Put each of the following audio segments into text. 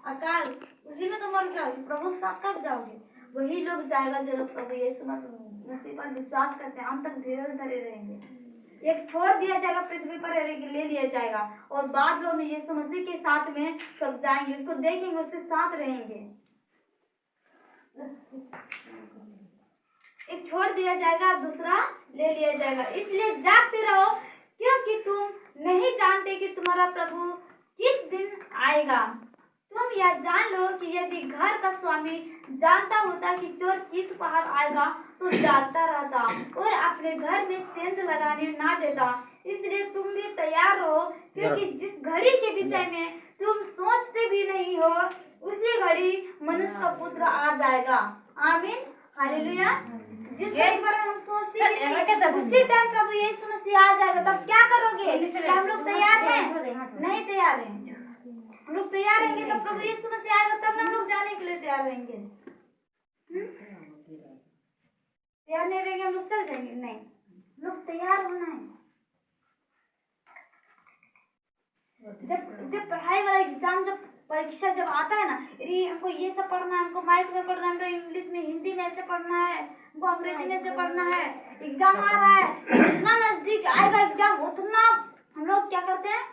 अकाल, उसी में तो मर जाओगे, प्रभु के साथ कब जाओगे? वही लोग जाएगा जो लोग प्रभु यीशु मसीह पर विश्वास करते हैं, हम तक धीरे धरे रहेंगे। एक छोड़ दिया जाएगा पृथ्वी पर, ले लिया जाएगा और बादलों में यीशु मसीह के साथ में सब जाएंगे, उसको देखेंगे, उसके साथ रहेंगे। एक छोड़ दिया जाएगा, दूसरा ले लिया जाएगा। इसलिए जागते रहो, क्योंकि तुम नहीं जानते कि तुम्हारा प्रभु किस दिन आएगा। तुम यह जान लो कि यदि घर का स्वामी जानता होता कि चोर किस पहर आएगा तो जागता रहता और अपने घर में सेंध लगाने ना देता। इसलिए तुम भी तैयार रहो, क्योंकि जिस घड़ी के विषय में तुम सोचते भी नहीं हो, उसी घड़ी मनुष्य का पुत्र आ जाएगा। आमीन, हालेलुया। जिस घड़ी पर हम सोचते भी नहीं, उसी टाइम प्रभु यीशु मसीह आ जाएगा। तब क्या करोगे? क्या हम लोग तैयार हैं? नहीं तैयार हैं। हम लोग तैयार रहेंगे तब प्रभु यीशु मसीह आएगा, तब हम लोग जाने के लिए तैयार रहेंगे। तैयार नहीं रहेंगे हम लोग चल जाएंगे? नहीं, हम लोग तैयार होना है। जब पढ़ाई वाला एग्जाम, जब परीक्षा जब आता है ना, अरे हमको ये सब पढ़ना है, हमको मैथ में पढ़ना है, हमको इंग्लिश में, हिंदी में ऐसे पढ़ना है, हमको अंग्रेजी में ऐसे पढ़ना है, एग्जाम आ रहा है, जितना नजदीक आएगा एग्जाम उतना हम लोग क्या करते हैं?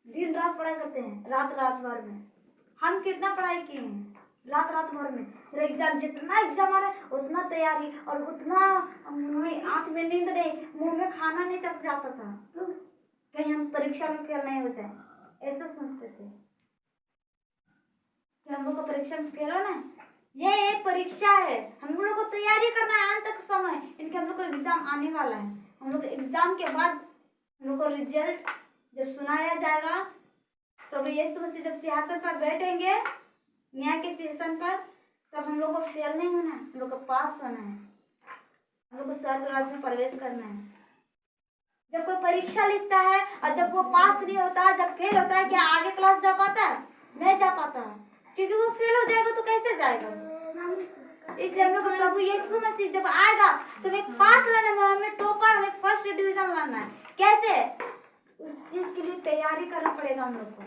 दिन रात पढ़ाई करते हैं, रात भर में। हम कितना पढ़ाई किए हैं? रात भर में। फिर एग्जाम, जितना एग्जाम आ रहा है उतना तैयारी, और उतना आंख में नींद नहीं, मुंह में खाना नहीं तक जाता था, कहीं हम परीक्षा में फेल नहीं हो जाए, ऐसा सोचते थे कि हम लोग को परीक्षा में फेल होना है। ये एक परीक्षा है, हम लोग को तैयारी करना है अंत तक समय, इनके हम लोग को एग्जाम आने वाला है। हम लोग एग्जाम के बाद हम लोग को रिजल्ट जब सुनाया जाएगा, प्रभु यीशु मसीह जब सिंहासन पर बैठेंगे, न्याय के सिंहासन पर, तब हम लोग को फेल नहीं होना है, हम लोग को पास होना है, हम लोग को स्वर्ग राज्य में प्रवेश करना है। जब कोई परीक्षा लिखता है और जब वो पास नहीं होता, जब फेल होता है, क्या आगे क्लास जा पाता है? नहीं जा पाता है, क्योंकि वो फेल हो जाएगा तो कैसे जाएगा? इसलिए हम लोग प्रभु यीशु मसीह जब आएगा तो हमें पास लाना है, हमें टॉपर, हमें फर्स्ट डिवीजन लाना है। कैसे? उस चीज के लिए तैयारी करना पड़ेगा हम लोग को।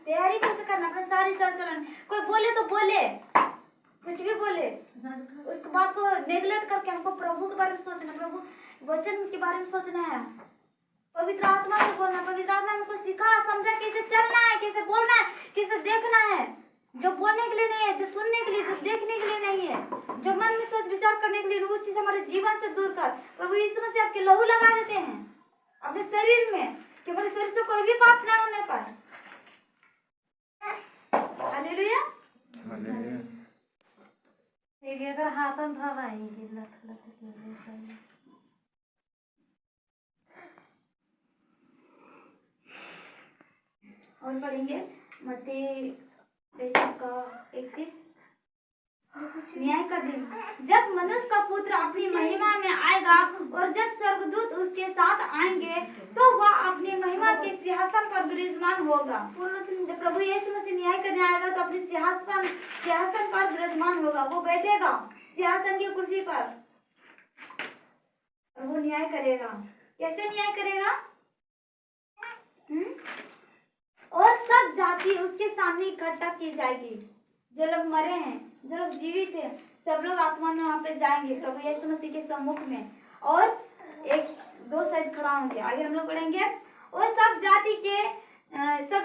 तैयारी कैसे करना? अपने सारी संचलन, कोई बोले तो बोले, कुछ भी बोले, उसके बात को नेगलेक्ट करके हमको प्रभु के बारे में सोचना, प्रभु वचन के बारे में सोचना है, पवित्र आत्मा से बोलना, पवित्र आत्मा हमको सिखा समझा कैसे चलना है, कैसे बोलना है, कैसे देखना है। जो बोलने के लिए नहीं है, जो सुनने के लिए, जो देखने के लिए नहीं है, जो मन में सोच विचार करने के लिए, वो चीज हमारे जीवन से दूर कर। प्रभु यीशु मसीह आपके लहू लगा देते हैं अपने शरीर में, कि हमारे शरीर से कोई भी पाप ना होने पाए। हालेलुया। अगर हाथन धवाई और पढ़ेंगे मत्ती 31 न्याय का दिन। जब मनुष्य का पुत्र अपनी महिमा में आएगा और जब स्वर्गदूत उसके साथ आएंगे, तो वह अपनी महिमा के सिंहासन पर विराजमान होगा। जब प्रभु यीशु मसीह न्याय करने आएगा तो अपने सिंहासन पर विराजमान होगा, वो बैठेगा सिंहासन की कुर्सी पर और वो न्याय करेगा। कैसे न्याय करेगा? और सब जाति उसके सामने इकट्ठा की जाएगी। जो लोग मरे हैं, जो लोग जीवित हैं, सब लोग आत्मा में वहां पे जाएंगे प्रभु यीशु मसीह के सम्मुख में, और एक दो साइड खड़ा होंगे। आगे हम लोग पढ़ेंगे, और सब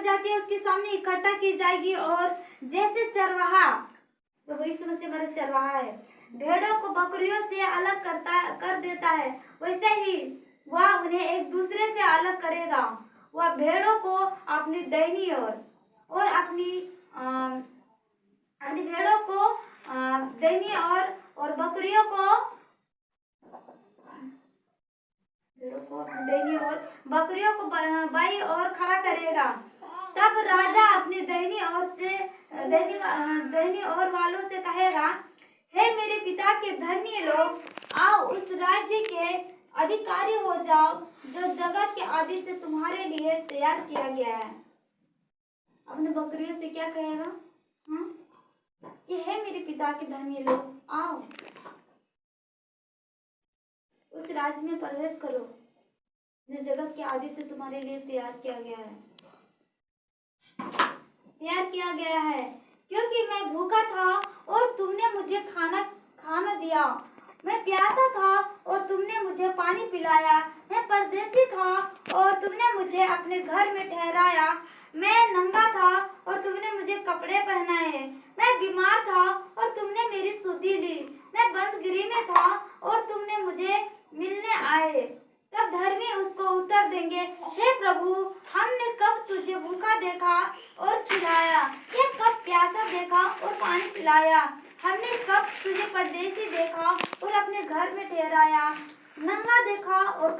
जाति उसके सामने इकट्ठा की जाएगी, और जैसे चरवाहा, प्रभु यीशु मसीह हमारे चरवाहा है, भेड़ों को बकरियों से अलग कर देता है, वैसे ही वह उन्हें एक दूसरे से अलग करेगा। वह भेड़ों को अपनी दाहिनी ओर और अपनी भेड़ों को दाहिनी ओर और बकरियों को दाहिनी ओर, बकरियों को बाईं ओर खड़ा करेगा। तब राजा अपनी दाहिनी ओर वालों से कहेगा, हे मेरे पिता के धन्य लोग, आओ उस राज्य के अधिकारी हो जाओ जो जगत के आदि से तुम्हारे लिए तैयार किया गया है। अपने बकरियों से क्या कहेगा? कि हे मेरे पिता के धन्य लोग, आओ उस राज्य में प्रवेश करो जो जगत के आदि से तुम्हारे लिए तैयार किया गया है। तैयार किया गया है, क्योंकि मैं भूखा था और तुमने मुझे खाना दिया, मैं प्यासा था और तुमने मुझे पानी पिलाया, मैं परदेसी था और तुमने मुझे अपने घर में ठहराया, मैं नंगा था और तुमने मुझे कपड़े पहनाए, मैं बीमार था और तुमने मेरी सुधि ली, मैं बंदगिरी में था और तुमने मुझे मिलने आए। तब धर्मी उसको उत्तर देंगे, हे प्रभु, हमने कब तुझे भूखा देखा और खिलाया, या कब प्यासा देखा और पानी पिलाया, हमने कब तुझे परदेसी देखा और अपने घर में ठहराया, नंगा देखा और